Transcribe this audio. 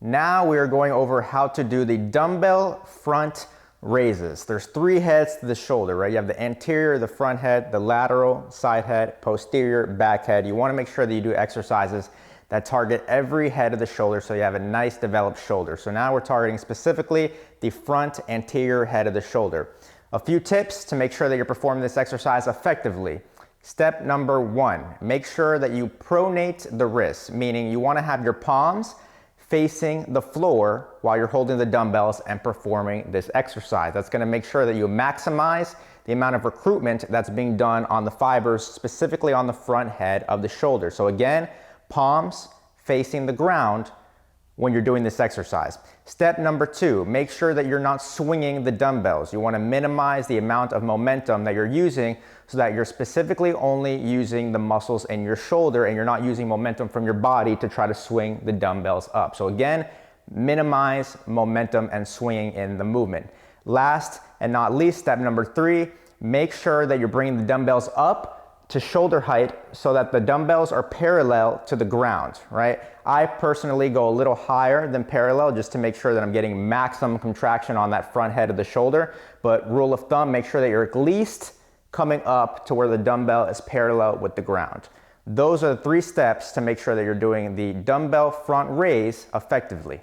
Now we are going over how to do the dumbbell front raises. There's 3 heads to the shoulder, right? You have the anterior, the front head, the lateral side head, posterior back head. You want to make sure that you do exercises that target every head of the shoulder so you have a nice developed shoulder. So now we're targeting specifically the front anterior head of the shoulder. A few tips to make sure that you're performing this exercise effectively. Step number 1, make sure that you pronate the wrists, meaning you want to have your palms facing the floor while you're holding the dumbbells and performing this exercise. That's going to make sure that you maximize the amount of recruitment that's being done on the fibers, specifically on the front head of the shoulder. So again, palms facing the ground when you're doing this exercise. Step number 2, make sure that you're not swinging the dumbbells. You want to minimize the amount of momentum that you're using so that you're specifically only using the muscles in your shoulder and you're not using momentum from your body to try to swing the dumbbells up. So again, minimize momentum and swinging in the movement. Last and not least, step number 3, make sure that you're bringing the dumbbells up to shoulder height so that the dumbbells are parallel to the ground, right? I personally go a little higher than parallel just to make sure that I'm getting maximum contraction on that front head of the shoulder. But rule of thumb, make sure that you're at least coming up to where the dumbbell is parallel with the ground. Those are the 3 steps to make sure that you're doing the dumbbell front raise effectively.